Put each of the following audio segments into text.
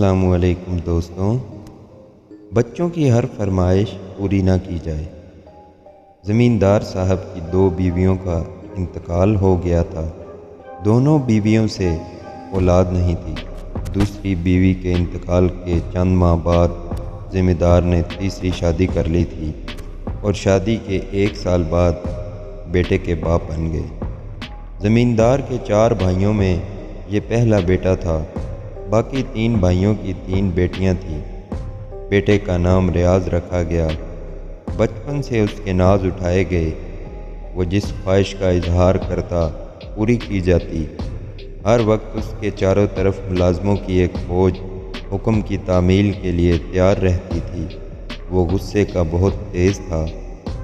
السلام علیکم دوستوں۔ بچوں کی ہر فرمائش پوری نہ کی جائے۔ زمیندار صاحب کی 2 بیویوں کا انتقال ہو گیا تھا۔ دونوں بیویوں سے اولاد نہیں تھی۔ دوسری بیوی کے انتقال کے چند ماہ بعد زمیندار نے تیسری شادی کر لی تھی اور شادی کے 1 سال بعد بیٹے کے باپ بن گئے۔ زمیندار کے 4 بھائیوں میں یہ پہلا بیٹا تھا۔ باقی 3 بھائیوں کی 3 بیٹیاں تھیں۔ بیٹے کا نام ریاض رکھا گیا۔ بچپن سے اس کے ناز اٹھائے گئے۔ وہ جس خواہش کا اظہار کرتا پوری کی جاتی۔ ہر وقت اس کے چاروں طرف ملازموں کی ایک فوج حکم کی تعمیل کے لیے تیار رہتی تھی۔ وہ غصے کا بہت تیز تھا۔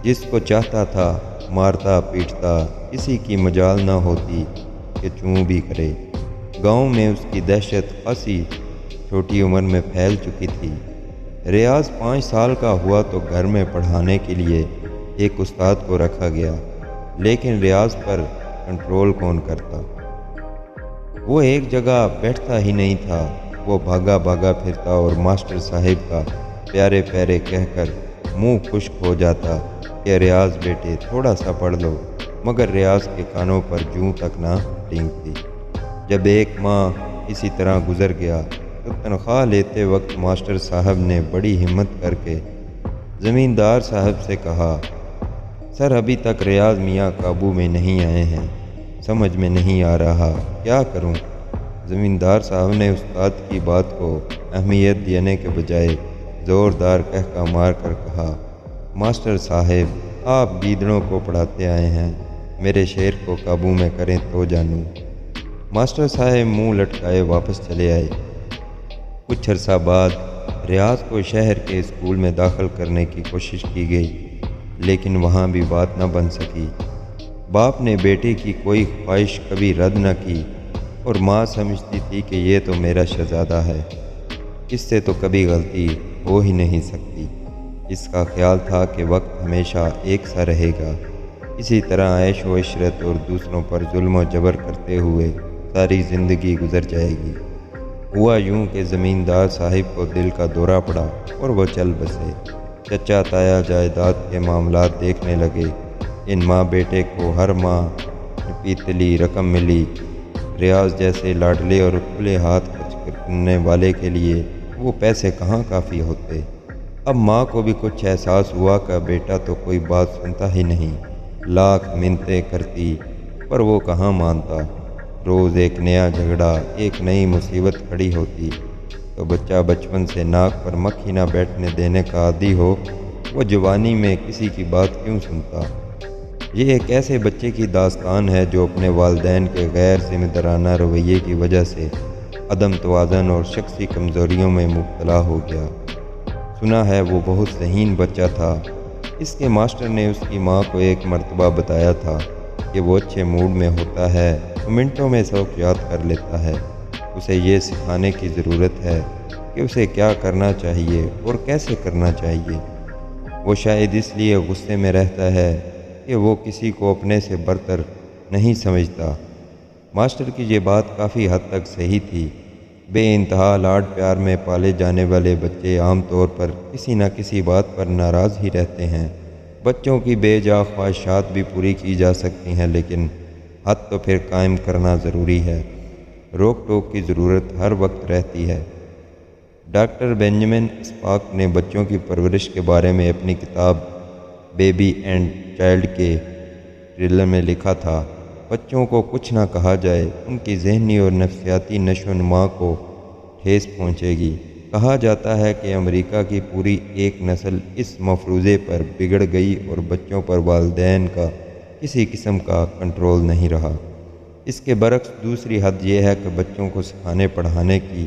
جس کو چاہتا تھا مارتا پیٹتا، کسی کی مجال نہ ہوتی کہ چوں بھی کرے۔ گاؤں میں اس کی دہشت خاصی چھوٹی عمر میں پھیل چکی تھی۔ ریاض 5 سال کا ہوا تو گھر میں پڑھانے کے لیے ایک استاد کو رکھا گیا، لیکن ریاض پر کنٹرول کون کرتا؟ وہ ایک جگہ بیٹھتا ہی نہیں تھا۔ وہ بھاگا بھاگا پھرتا اور ماسٹر صاحب کا پیارے پیارے کہہ کر منہ خشک ہو جاتا کہ ریاض بیٹے تھوڑا سا پڑھ لو، مگر ریاض کے کانوں پر جوں تک نہ ٹینکتی۔ جب 1 ماہ اسی طرح گزر گیا تو تنخواہ لیتے وقت ماسٹر صاحب نے بڑی ہمت کر کے زمیندار صاحب سے کہا، سر ابھی تک ریاض میاں قابو میں نہیں آئے ہیں، سمجھ میں نہیں آ رہا، کیا کروں؟ زمیندار صاحب نے استاد کی بات کو اہمیت دینے کے بجائے زوردار کہکا مار کر کہا، ماسٹر صاحب آپ گیدڑوں کو پڑھاتے آئے ہیں، میرے شیر کو قابو میں کریں تو جانوں۔ ماسٹر صاحب منہ لٹکائے واپس چلے آئے۔ کچھ عرصہ بعد ریاض کو شہر کے اسکول میں داخل کرنے کی کوشش کی گئی، لیکن وہاں بھی بات نہ بن سکی۔ باپ نے بیٹے کی کوئی خواہش کبھی رد نہ کی اور ماں سمجھتی تھی کہ یہ تو میرا شہزادہ ہے، اس سے تو کبھی غلطی ہو ہی نہیں سکتی۔ اس کا خیال تھا کہ وقت ہمیشہ ایک سا رہے گا، اسی طرح عیش و عشرت اور دوسروں پر ظلم و جبر کرتے ہوئے ساری زندگی گزر جائے گی۔ ہوا یوں کہ زمیندار صاحب کو دل کا دورہ پڑا اور وہ چل بسے۔ چچا تایا جائیداد کے معاملات دیکھنے لگے۔ ان ماں بیٹے کو ہر ماہ پیتلی رقم ملی۔ ریاض جیسے لاڈلے اور کھلے ہاتھ خرچ کرنے والے کے لیے وہ پیسے کہاں کافی ہوتے۔ اب ماں کو بھی کچھ احساس ہوا کہ بیٹا تو کوئی بات سنتا ہی نہیں۔ لاکھ منتیں کرتی پر وہ کہاں مانتا۔ روز ایک نیا جھگڑا، ایک نئی مصیبت کھڑی ہوتی۔ تو بچہ بچپن سے ناک پر مکھی نہ بیٹھنے دینے کا عادی ہو، وہ جوانی میں کسی کی بات کیوں سنتا؟ یہ ایک ایسے بچے کی داستان ہے جو اپنے والدین کے غیر ذمہ دارانہ رویے کی وجہ سے عدم توازن اور شخصی کمزوریوں میں مبتلا ہو گیا۔ سنا ہے وہ بہت ذہین بچہ تھا۔ اس کے ماسٹر نے اس کی ماں کو ایک مرتبہ بتایا تھا کہ وہ اچھے موڈ میں ہوتا ہے تو منٹوں میں سبق یاد کر لیتا ہے۔ اسے یہ سکھانے کی ضرورت ہے کہ اسے کیا کرنا چاہیے اور کیسے کرنا چاہیے۔ وہ شاید اس لیے غصے میں رہتا ہے کہ وہ کسی کو اپنے سے برتر نہیں سمجھتا۔ ماسٹر کی یہ بات کافی حد تک صحیح تھی۔ بے انتہا لاڈ پیار میں پالے جانے والے بچے عام طور پر کسی نہ کسی بات پر ناراض ہی رہتے ہیں۔ بچوں کی بے جا خواہشات بھی پوری کی جا سکتی ہیں، لیکن حد تو پھر قائم کرنا ضروری ہے۔ روک ٹوک کی ضرورت ہر وقت رہتی ہے۔ ڈاکٹر بینجامن اسپاک نے بچوں کی پرورش کے بارے میں اپنی کتاب بیبی اینڈ چائلڈ کے ٹریلر میں لکھا تھا، بچوں کو کچھ نہ کہا جائے، ان کی ذہنی اور نفسیاتی نشو و نما کو ٹھیس پہنچے گی۔ کہا جاتا ہے کہ امریکہ کی پوری ایک نسل اس مفروضے پر بگڑ گئی اور بچوں پر والدین کا کسی قسم کا کنٹرول نہیں رہا۔ اس کے برعکس دوسری حد یہ ہے کہ بچوں کو سکھانے پڑھانے کی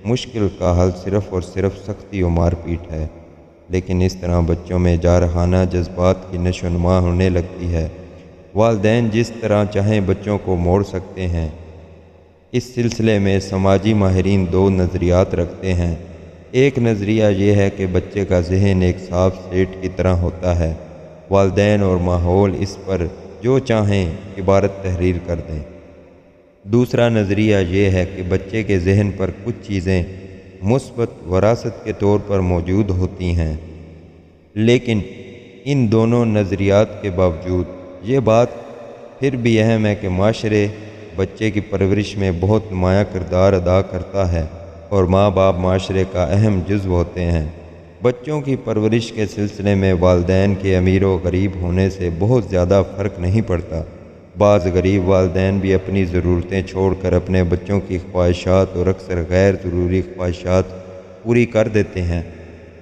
مشکل کا حل صرف اور صرف سختی و مار پیٹ ہے، لیکن اس طرح بچوں میں جارحانہ جذبات کی نشو و نما ہونے لگتی ہے۔ والدین جس طرح چاہیں بچوں کو موڑ سکتے ہیں۔ اس سلسلے میں سماجی ماہرین 2 نظریات رکھتے ہیں۔ ایک نظریہ یہ ہے کہ بچے کا ذہن ایک صاف سلیٹ کی طرح ہوتا ہے، والدین اور ماحول اس پر جو چاہیں عبارت تحریر کر دیں۔ دوسرا نظریہ یہ ہے کہ بچے کے ذہن پر کچھ چیزیں مثبت وراثت کے طور پر موجود ہوتی ہیں، لیکن ان دونوں نظریات کے باوجود یہ بات پھر بھی اہم ہے کہ معاشرے بچے کی پرورش میں بہت نمایاں کردار ادا کرتا ہے اور ماں باپ معاشرے کا اہم جزو ہوتے ہیں۔ بچوں کی پرورش کے سلسلے میں والدین کے امیر و غریب ہونے سے بہت زیادہ فرق نہیں پڑتا۔ بعض غریب والدین بھی اپنی ضرورتیں چھوڑ کر اپنے بچوں کی خواہشات اور اکثر غیر ضروری خواہشات پوری کر دیتے ہیں۔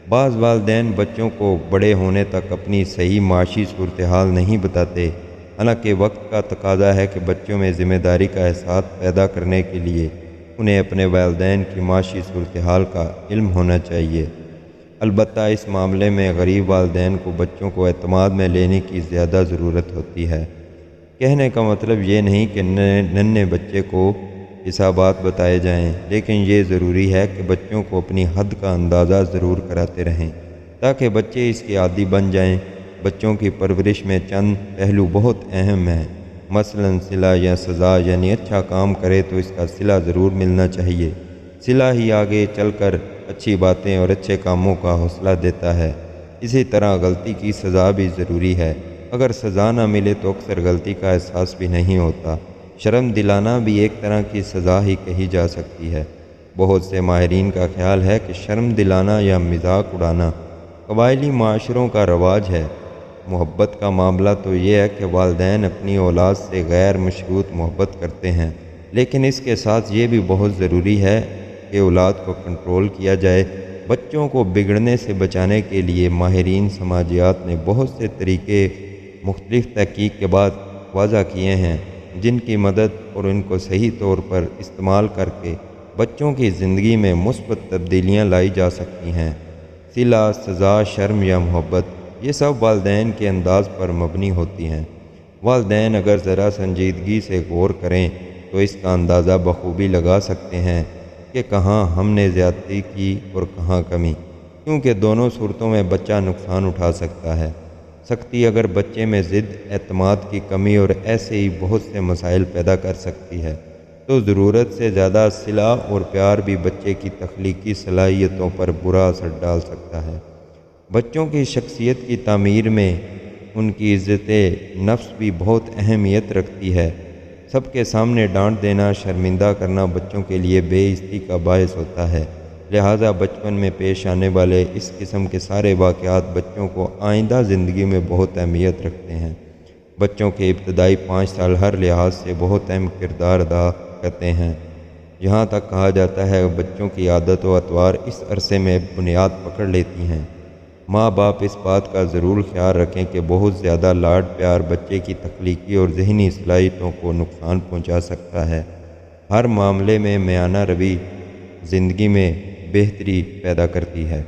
بعض والدین بچوں کو بڑے ہونے تک اپنی صحیح معاشی صورتحال نہیں بتاتے، حالانکہ وقت کا تقاضا ہے کہ بچوں میں ذمہ داری کا احساس پیدا کرنے کے لیے انہیں اپنے والدین کی معاشی صورتحال کا علم ہونا چاہیے۔ البتہ اس معاملے میں غریب والدین کو بچوں کو اعتماد میں لینے کی زیادہ ضرورت ہوتی ہے۔ کہنے کا مطلب یہ نہیں کہ ننھے بچے کو حسابات بتائے جائیں، لیکن یہ ضروری ہے کہ بچوں کو اپنی حد کا اندازہ ضرور کراتے رہیں تاکہ بچے اس کے عادی بن جائیں۔ بچوں کی پرورش میں چند پہلو بہت اہم ہیں، مثلاً صلہ یا سزا، یعنی اچھا کام کرے تو اس کا صلہ ضرور ملنا چاہیے۔ صلہ ہی آگے چل کر اچھی باتیں اور اچھے کاموں کا حوصلہ دیتا ہے۔ اسی طرح غلطی کی سزا بھی ضروری ہے، اگر سزا نہ ملے تو اکثر غلطی کا احساس بھی نہیں ہوتا۔ شرم دلانا بھی ایک طرح کی سزا ہی کہی جا سکتی ہے۔ بہت سے ماہرین کا خیال ہے کہ شرم دلانا یا مذاق اڑانا قبائلی معاشروں کا رواج ہے۔ محبت کا معاملہ تو یہ ہے کہ والدین اپنی اولاد سے غیر مشروط محبت کرتے ہیں، لیکن اس کے ساتھ یہ بھی بہت ضروری ہے کہ اولاد کو کنٹرول کیا جائے۔ بچوں کو بگڑنے سے بچانے کے لیے ماہرین سماجیات نے بہت سے طریقے مختلف تحقیق کے بعد واضح کیے ہیں، جن کی مدد اور ان کو صحیح طور پر استعمال کر کے بچوں کی زندگی میں مثبت تبدیلیاں لائی جا سکتی ہیں۔ صلہ، سزا، شرم یا محبت، یہ سب والدین کے انداز پر مبنی ہوتی ہیں۔ والدین اگر ذرا سنجیدگی سے غور کریں تو اس کا اندازہ بخوبی لگا سکتے ہیں کہ کہاں ہم نے زیادتی کی اور کہاں کمی، کیونکہ دونوں صورتوں میں بچہ نقصان اٹھا سکتا ہے۔ سختی اگر بچے میں ضد، اعتماد کی کمی اور ایسے ہی بہت سے مسائل پیدا کر سکتی ہے، تو ضرورت سے زیادہ صلہ اور پیار بھی بچے کی تخلیقی صلاحیتوں پر برا اثر ڈال سکتا ہے۔ بچوں کی شخصیت کی تعمیر میں ان کی عزت نفس بھی بہت اہمیت رکھتی ہے۔ سب کے سامنے ڈانٹ دینا، شرمندہ کرنا بچوں کے لیے بے عزتی کا باعث ہوتا ہے، لہٰذا بچپن میں پیش آنے والے اس قسم کے سارے واقعات بچوں کو آئندہ زندگی میں بہت اہمیت رکھتے ہیں۔ بچوں کے ابتدائی 5 سال ہر لحاظ سے بہت اہم کردار ادا کرتے ہیں۔ یہاں تک کہا جاتا ہے کہ بچوں کی عادت و اطوار اس عرصے میں بنیاد پکڑ لیتی ہیں۔ ماں باپ اس بات کا ضرور خیال رکھیں کہ بہت زیادہ لاڈ پیار بچے کی تخلیقی اور ذہنی صلاحیتوں کو نقصان پہنچا سکتا ہے۔ ہر معاملے میں میانہ روی زندگی میں بہتری پیدا کرتی ہے۔